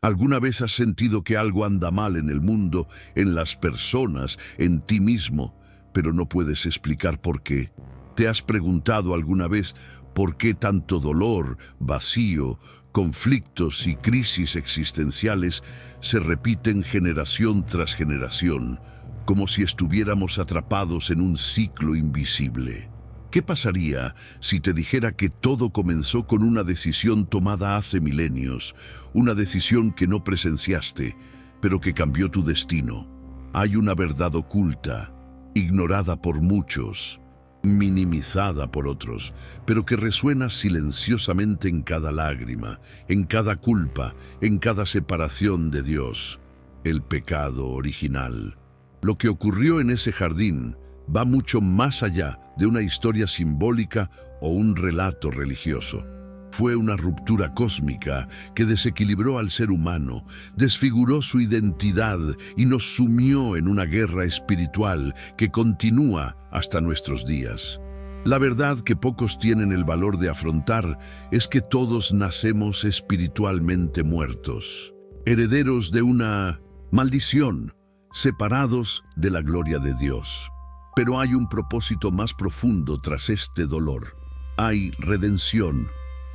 ¿Alguna vez has sentido que algo anda mal en el mundo, en las personas, en ti mismo, pero no puedes explicar por qué? ¿Te has preguntado alguna vez por qué tanto dolor, vacío, conflictos y crisis existenciales se repiten generación tras generación, como si estuviéramos atrapados en un ciclo invisible? ¿Qué pasaría si te dijera que todo comenzó con una decisión tomada hace milenios, una decisión que no presenciaste, pero que cambió tu destino? Hay una verdad oculta, ignorada por muchos, minimizada por otros, pero que resuena silenciosamente en cada lágrima, en cada culpa, en cada separación de Dios: el pecado original. Lo que ocurrió en ese jardín va mucho más allá de una historia simbólica o un relato religioso. Fue una ruptura cósmica que desequilibró al ser humano, desfiguró su identidad y nos sumió en una guerra espiritual que continúa hasta nuestros días. La verdad que pocos tienen el valor de afrontar es que todos nacemos espiritualmente muertos, herederos de una maldición, separados de la gloria de Dios. Pero hay un propósito más profundo tras este dolor. Hay redención,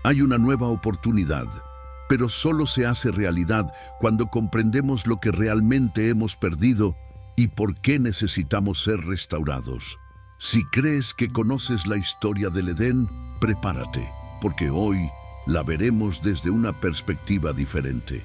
hay una nueva oportunidad, pero solo se hace realidad cuando comprendemos lo que realmente hemos perdido y por qué necesitamos ser restaurados. Si crees que conoces la historia del Edén, prepárate, porque hoy la veremos desde una perspectiva diferente.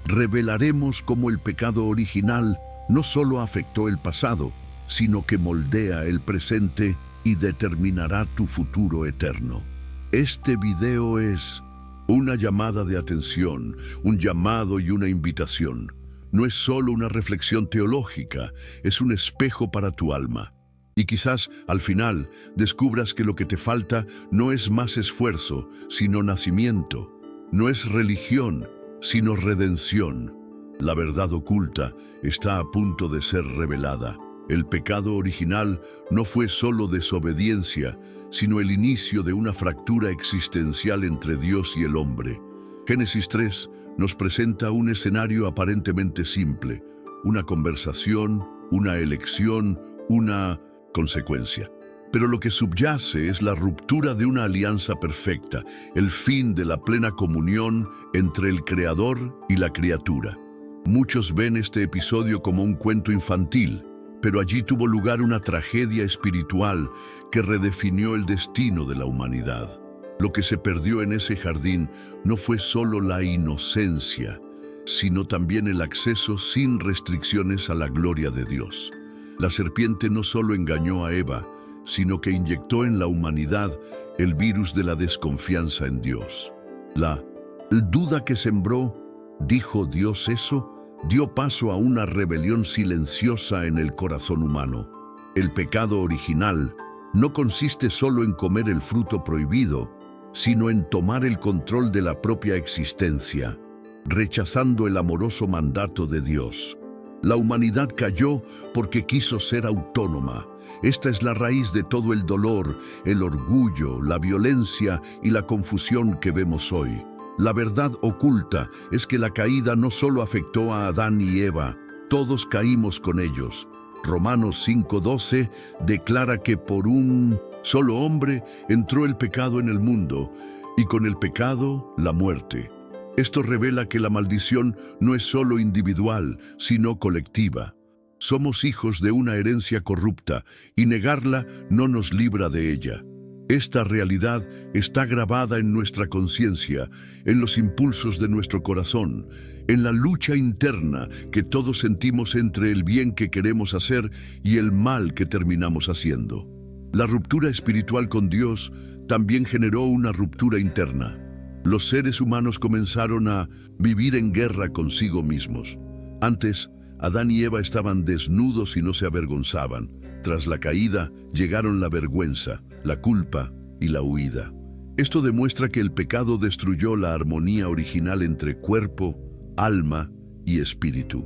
Revelaremos cómo el pecado original no solo afectó el pasado, sino que moldea el presente y determinará tu futuro eterno. Este video es una llamada de atención, un llamado y una invitación. No es solo una reflexión teológica, es un espejo para tu alma. Y quizás al final descubras que lo que te falta no es más esfuerzo, sino nacimiento. No es religión, sino redención. La verdad oculta está a punto de ser revelada. El pecado original no fue solo desobediencia, sino el inicio de una fractura existencial entre Dios y el hombre. Génesis 3 nos presenta un escenario aparentemente simple: una conversación, una elección, una consecuencia. Pero lo que subyace es la ruptura de una alianza perfecta, el fin de la plena comunión entre el Creador y la criatura. Muchos ven este episodio como un cuento infantil, pero allí tuvo lugar una tragedia espiritual que redefinió el destino de la humanidad. Lo que se perdió en ese jardín no fue solo la inocencia, sino también el acceso sin restricciones a la gloria de Dios. La serpiente no solo engañó a Eva, sino que inyectó en la humanidad el virus de la desconfianza en Dios. La duda que sembró, ¿dijo Dios eso?, dio paso a una rebelión silenciosa en el corazón humano. El pecado original no consiste solo en comer el fruto prohibido, sino en tomar el control de la propia existencia, rechazando el amoroso mandato de Dios. La humanidad cayó porque quiso ser autónoma. Esta es la raíz de todo el dolor, el orgullo, la violencia y la confusión que vemos hoy. La verdad oculta es que la caída no solo afectó a Adán y Eva, todos caímos con ellos. Romanos 5:12 declara que por un solo hombre entró el pecado en el mundo, y con el pecado la muerte. Esto revela que la maldición no es solo individual, sino colectiva. Somos hijos de una herencia corrupta, y negarla no nos libra de ella. Esta realidad está grabada en nuestra conciencia, en los impulsos de nuestro corazón, en la lucha interna que todos sentimos entre el bien que queremos hacer y el mal que terminamos haciendo. La ruptura espiritual con Dios también generó una ruptura interna. Los seres humanos comenzaron a vivir en guerra consigo mismos. Antes, Adán y Eva estaban desnudos y no se avergonzaban. Tras la caída, llegaron la vergüenza, la culpa y la huida. Esto demuestra que el pecado destruyó la armonía original entre cuerpo, alma y espíritu.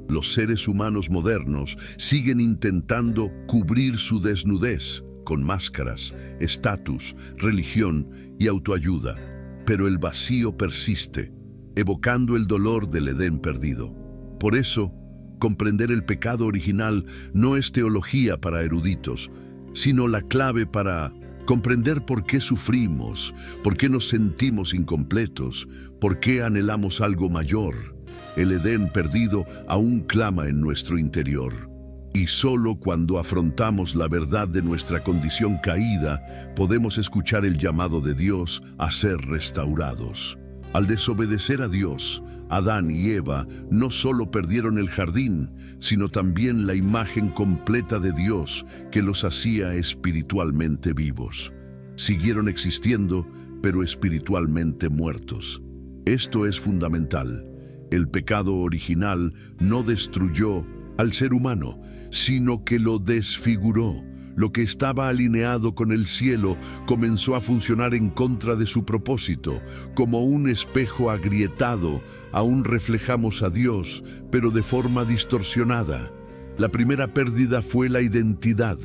Los seres humanos modernos siguen intentando cubrir su desnudez con máscaras, estatus, religión y autoayuda, pero el vacío persiste. evocando el dolor del Edén perdido. Por eso, comprender el pecado original no es teología para eruditos, sino la clave para comprender por qué sufrimos, por qué nos sentimos incompletos, por qué anhelamos algo mayor. El Edén perdido aún clama en nuestro interior. Y solo cuando afrontamos la verdad de nuestra condición caída, podemos escuchar el llamado de Dios a ser restaurados. Al desobedecer a Dios, Adán y Eva no solo perdieron el jardín, sino también la imagen completa de Dios que los hacía espiritualmente vivos. Siguieron existiendo, pero espiritualmente muertos. Esto es fundamental. El pecado original no destruyó al ser humano, sino que lo desfiguró. Lo que estaba alineado con el cielo comenzó a funcionar en contra de su propósito. Como un espejo agrietado, aún reflejamos a Dios, pero de forma distorsionada. La primera pérdida fue la identidad.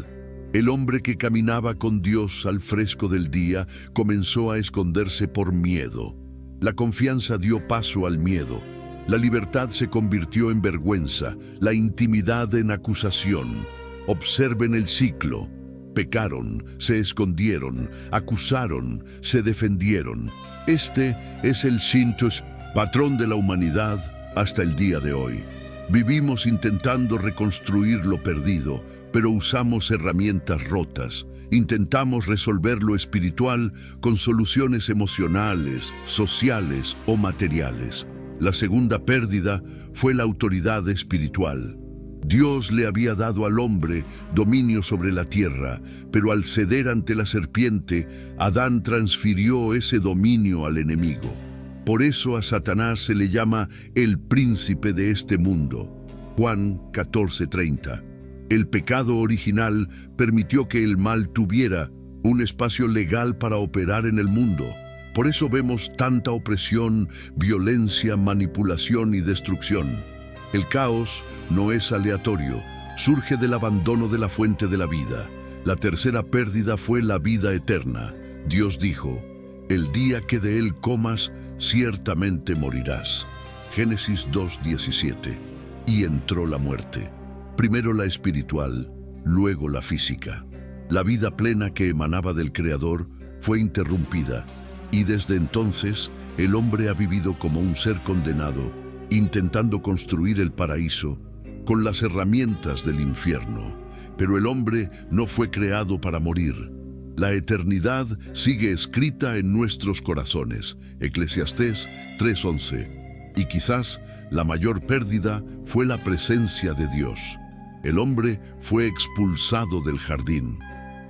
El hombre que caminaba con Dios al fresco del día comenzó a esconderse por miedo. La confianza dio paso al miedo. La libertad se convirtió en vergüenza, la intimidad en acusación. Observen el ciclo. Pecaron, se escondieron, acusaron, se defendieron. Este es el Sintus, patrón de la humanidad hasta el día de hoy. Vivimos intentando reconstruir lo perdido, pero usamos herramientas rotas. Intentamos resolver lo espiritual con soluciones emocionales, sociales o materiales. La segunda pérdida fue la autoridad espiritual. Dios le había dado al hombre dominio sobre la tierra, pero al ceder ante la serpiente, Adán transfirió ese dominio al enemigo. Por eso a Satanás se le llama el príncipe de este mundo. Juan 14:30. El pecado original permitió que el mal tuviera un espacio legal para operar en el mundo. Por eso vemos tanta opresión, violencia, manipulación y destrucción. El caos no es aleatorio, surge del abandono de la fuente de la vida. La tercera pérdida fue la vida eterna. Dios dijo: el día que de él comas, ciertamente morirás. Génesis 2:17. Y entró la muerte. Primero la espiritual, luego la física. La vida plena que emanaba del Creador fue interrumpida. Y desde entonces, el hombre ha vivido como un ser condenado, intentando construir el paraíso con las herramientas del infierno. Pero el hombre no fue creado para morir. La eternidad sigue escrita en nuestros corazones. Eclesiastés 3:11. Y quizás la mayor pérdida fue la presencia de Dios. El hombre fue expulsado del jardín.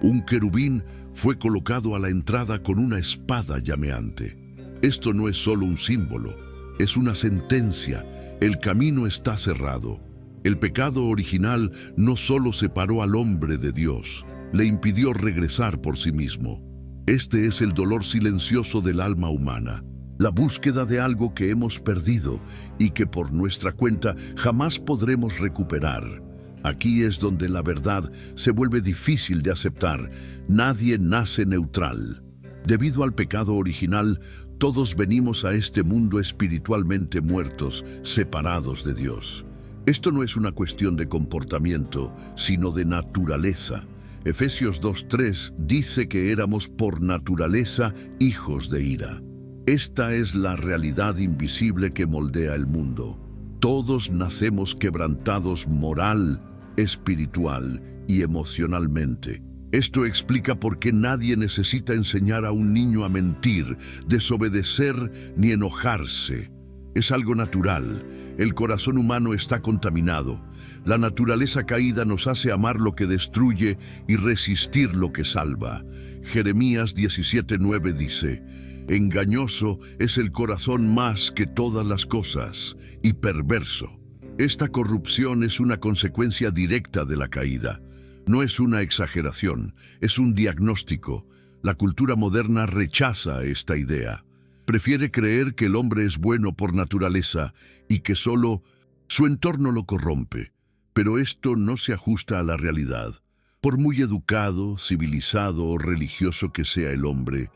Un querubín fue colocado a la entrada con una espada llameante. Esto no es solo un símbolo, es una sentencia. El camino está cerrado. El pecado original no solo separó al hombre de Dios, le impidió regresar por sí mismo. Este es el dolor silencioso del alma humana, la búsqueda de algo que hemos perdido y que por nuestra cuenta jamás podremos recuperar. Aquí es donde la verdad se vuelve difícil de aceptar. Nadie nace neutral. Debido al pecado original, todos venimos a este mundo espiritualmente muertos, separados de Dios. Esto no es una cuestión de comportamiento, sino de naturaleza. Efesios 2:3 dice que éramos por naturaleza hijos de ira. Esta es la realidad invisible que moldea el mundo. Todos nacemos quebrantados moral, espiritual y emocionalmente. Esto explica por qué nadie necesita enseñar a un niño a mentir, desobedecer ni enojarse. Es algo natural. El corazón humano está contaminado. La naturaleza caída nos hace amar lo que destruye y resistir lo que salva. Jeremías 17:9 dice: engañoso es el corazón más que todas las cosas, y perverso. Esta corrupción es una consecuencia directa de la caída. No es una exageración, es un diagnóstico. La cultura moderna rechaza esta idea. Prefiere creer que el hombre es bueno por naturaleza y que solo su entorno lo corrompe. Pero esto no se ajusta a la realidad. Por muy educado, civilizado o religioso que sea el hombre,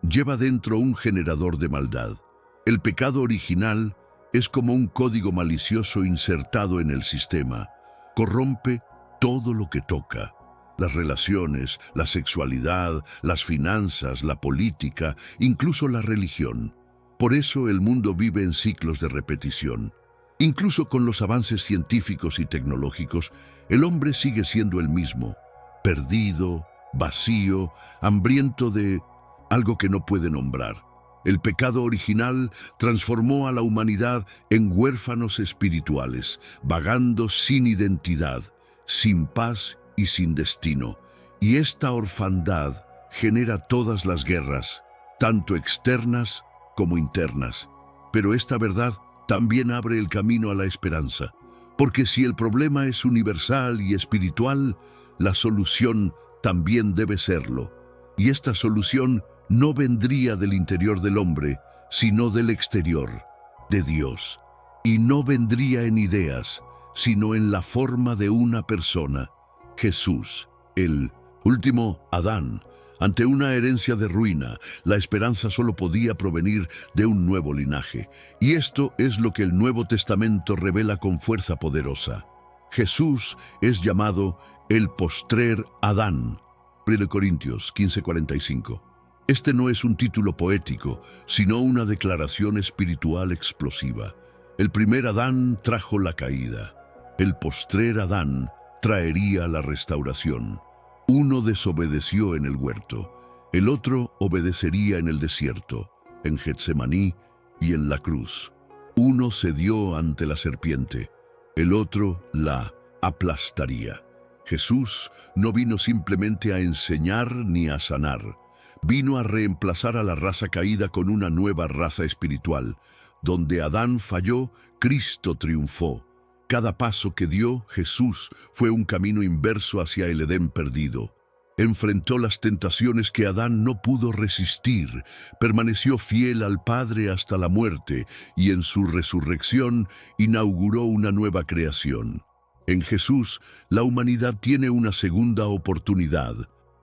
lleva dentro un generador de maldad. El pecado original es como un código malicioso insertado en el sistema. Corrompe todo lo que toca. Las relaciones, la sexualidad, las finanzas, la política, incluso la religión. Por eso el mundo vive en ciclos de repetición. Incluso con los avances científicos y tecnológicos, el hombre sigue siendo el mismo, perdido, vacío, hambriento de algo que no puede nombrar. El pecado original transformó a la humanidad en huérfanos espirituales, vagando sin identidad, sin paz y sin destino. Y esta orfandad genera todas las guerras, tanto externas como internas. Pero esta verdad también abre el camino a la esperanza, porque si el problema es universal y espiritual, la solución también debe serlo. Y esta solución no vendría del interior del hombre, sino del exterior, de Dios. Y no vendría en ideas, sino en la forma de una persona, Jesús, el último Adán. Ante una herencia de ruina, la esperanza solo podía provenir de un nuevo linaje. Y esto es lo que el Nuevo Testamento revela con fuerza poderosa. Jesús es llamado el postrer Adán. 1 Corintios 15:45. Este no es un título poético, sino una declaración espiritual explosiva. El primer Adán trajo la caída. El postrer Adán traería la restauración. Uno desobedeció en el huerto, el otro obedecería en el desierto, en Getsemaní y en la cruz. Uno cedió ante la serpiente, el otro la aplastaría. Jesús no vino simplemente a enseñar ni a sanar, vino a reemplazar a la raza caída con una nueva raza espiritual. Donde Adán falló, Cristo triunfó. Cada paso que dio Jesús fue un camino inverso hacia el Edén perdido. Enfrentó las tentaciones que Adán no pudo resistir, permaneció fiel al Padre hasta la muerte y en su resurrección inauguró una nueva creación. En Jesús, la humanidad tiene una segunda oportunidad,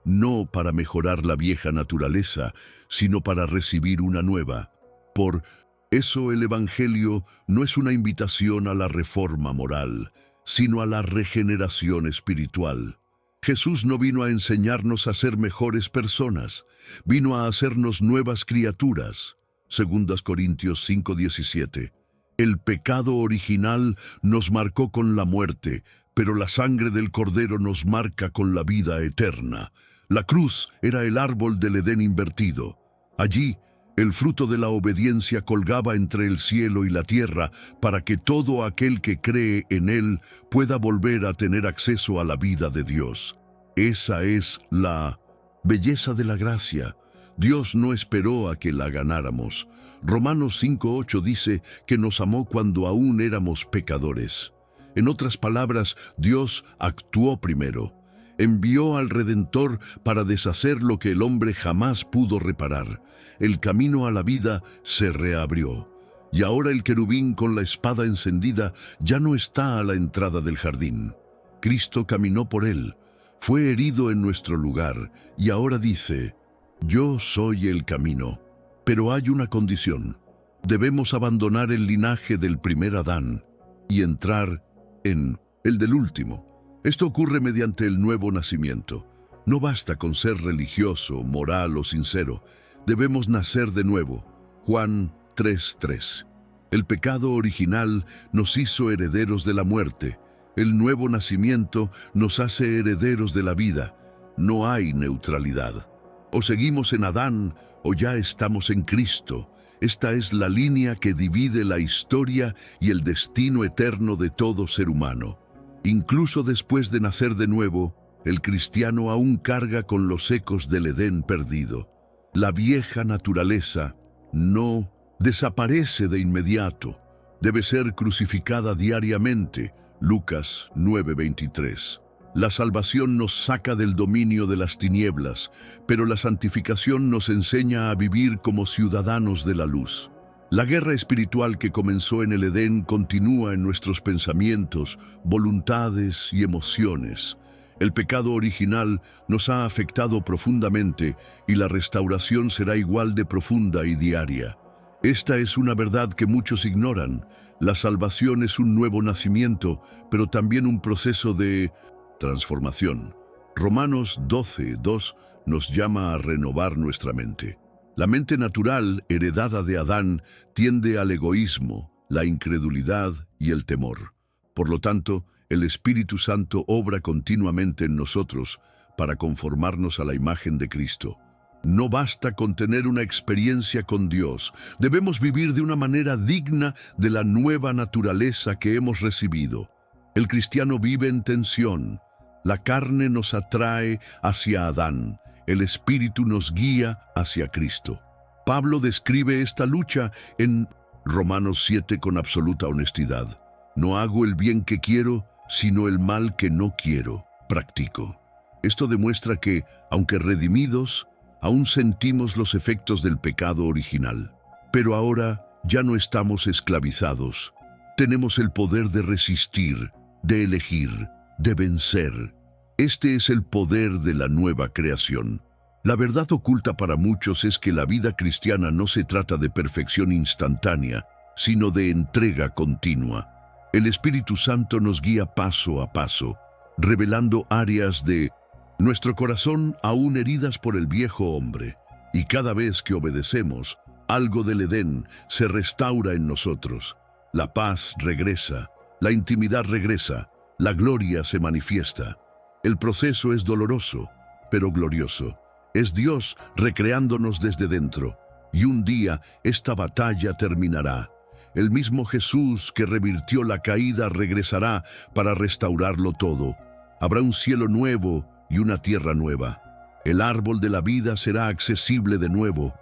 no para mejorar la vieja naturaleza, sino para recibir una nueva. Por eso el Evangelio no es una invitación a la reforma moral, sino a la regeneración espiritual. Jesús no vino a enseñarnos a ser mejores personas, vino a hacernos nuevas criaturas. 2 Corintios 5:17. El pecado original nos marcó con la muerte, pero la sangre del Cordero nos marca con la vida eterna. La cruz era el árbol del Edén invertido. Allí, el fruto de la obediencia colgaba entre el cielo y la tierra para que todo aquel que cree en él pueda volver a tener acceso a la vida de Dios. Esa es la belleza de la gracia. Dios no esperó a que la ganáramos. Romanos 5:8 dice que nos amó cuando aún éramos pecadores. En otras palabras, Dios actuó primero. Envió al Redentor para deshacer lo que el hombre jamás pudo reparar. El camino a la vida se reabrió. Y ahora el querubín con la espada encendida ya no está a la entrada del jardín. Cristo caminó por él, fue herido en nuestro lugar y ahora dice: yo soy el camino. Pero hay una condición. Debemos abandonar el linaje del primer Adán y entrar en el del último. Esto ocurre mediante el nuevo nacimiento. No basta con ser religioso, moral o sincero. Debemos nacer de nuevo. Juan 3:3. El pecado original nos hizo herederos de la muerte. El nuevo nacimiento nos hace herederos de la vida. No hay neutralidad. O seguimos en Adán o ya estamos en Cristo. Esta es la línea que divide la historia y el destino eterno de todo ser humano. Incluso después de nacer de nuevo, el cristiano aún carga con los ecos del Edén perdido. La vieja naturaleza no desaparece de inmediato. Debe ser crucificada diariamente. Lucas 9:23. La salvación nos saca del dominio de las tinieblas, pero la santificación nos enseña a vivir como ciudadanos de la luz. La guerra espiritual que comenzó en el Edén continúa en nuestros pensamientos, voluntades y emociones. El pecado original nos ha afectado profundamente y la restauración será igual de profunda y diaria. Esta es una verdad que muchos ignoran. La salvación es un nuevo nacimiento, pero también un proceso de transformación. Romanos 12:2 nos llama a renovar nuestra mente. La mente natural, heredada de Adán, tiende al egoísmo, la incredulidad y el temor. Por lo tanto, el Espíritu Santo obra continuamente en nosotros para conformarnos a la imagen de Cristo. No basta con tener una experiencia con Dios. Debemos vivir de una manera digna de la nueva naturaleza que hemos recibido. El cristiano vive en tensión. La carne nos atrae hacia Adán. El Espíritu nos guía hacia Cristo. Pablo describe esta lucha en Romanos 7 con absoluta honestidad. No hago el bien que quiero, sino el mal que no quiero, practico. Esto demuestra que, aunque redimidos, aún sentimos los efectos del pecado original. Pero ahora ya no estamos esclavizados. Tenemos el poder de resistir, de elegir, de vencer. Este es el poder de la nueva creación. La verdad oculta para muchos es que la vida cristiana no se trata de perfección instantánea, sino de entrega continua. El Espíritu Santo nos guía paso a paso, revelando áreas de nuestro corazón aún heridas por el viejo hombre, y cada vez que obedecemos, algo del Edén se restaura en nosotros. La paz regresa, la intimidad regresa, la gloria se manifiesta. El proceso es doloroso, pero glorioso. Es Dios recreándonos desde dentro, y un día esta batalla terminará. El mismo Jesús que revirtió la caída regresará para restaurarlo todo. Habrá un cielo nuevo y una tierra nueva. El árbol de la vida será accesible de nuevo.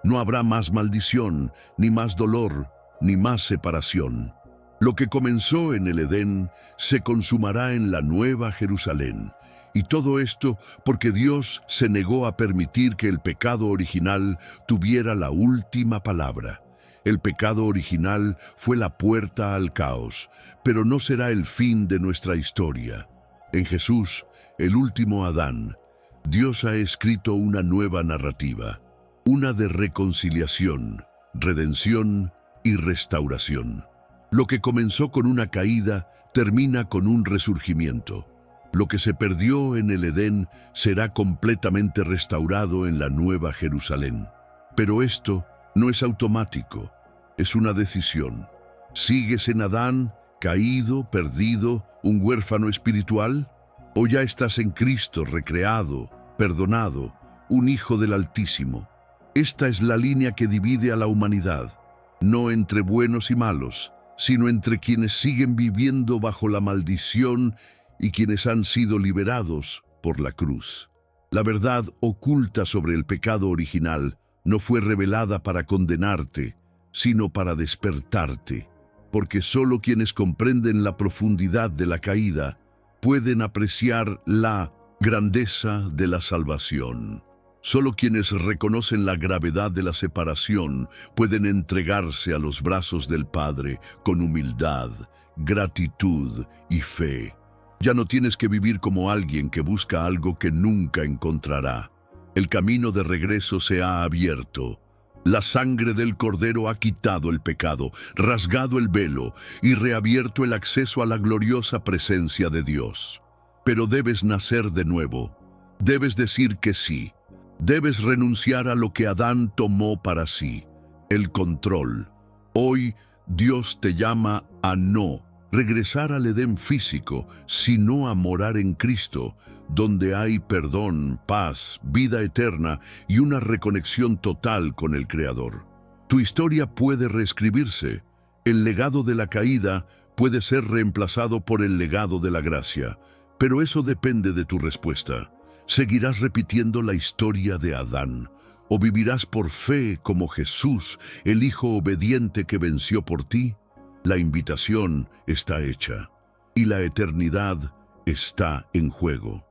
No habrá más maldición, ni más dolor, ni más separación. Lo que comenzó en el Edén se consumará en la nueva Jerusalén. Y todo esto porque Dios se negó a permitir que el pecado original tuviera la última palabra. El pecado original fue la puerta al caos, pero no será el fin de nuestra historia. En Jesús, el último Adán, Dios ha escrito una nueva narrativa, una de reconciliación, redención y restauración. Lo que comenzó con una caída termina con un resurgimiento. Lo que se perdió en el Edén será completamente restaurado en la nueva Jerusalén. Pero esto no es automático, es una decisión. ¿Sigues en Adán, caído, perdido, un huérfano espiritual? ¿O ya estás en Cristo, recreado, perdonado, un hijo del Altísimo? Esta es la línea que divide a la humanidad, no entre buenos y malos, sino entre quienes siguen viviendo bajo la maldición y quienes han sido liberados por la cruz. La verdad oculta sobre el pecado original no fue revelada para condenarte, sino para despertarte, porque solo quienes comprenden la profundidad de la caída pueden apreciar la grandeza de la salvación. Solo quienes reconocen la gravedad de la separación pueden entregarse a los brazos del Padre con humildad, gratitud y fe. Ya no tienes que vivir como alguien que busca algo que nunca encontrará. El camino de regreso se ha abierto. La sangre del Cordero ha quitado el pecado, rasgado el velo y reabierto el acceso a la gloriosa presencia de Dios. Pero debes nacer de nuevo. Debes decir que sí. Debes renunciar a lo que Adán tomó para sí, el control. Hoy Dios te llama a no regresar al Edén físico, sino a morar en Cristo, donde hay perdón, paz, vida eterna y una reconexión total con el Creador. Tu historia puede reescribirse. El legado de la caída puede ser reemplazado por el legado de la gracia, pero eso depende de tu respuesta. ¿Seguirás repitiendo la historia de Adán? ¿O vivirás por fe como Jesús, el Hijo obediente que venció por ti? La invitación está hecha y la eternidad está en juego.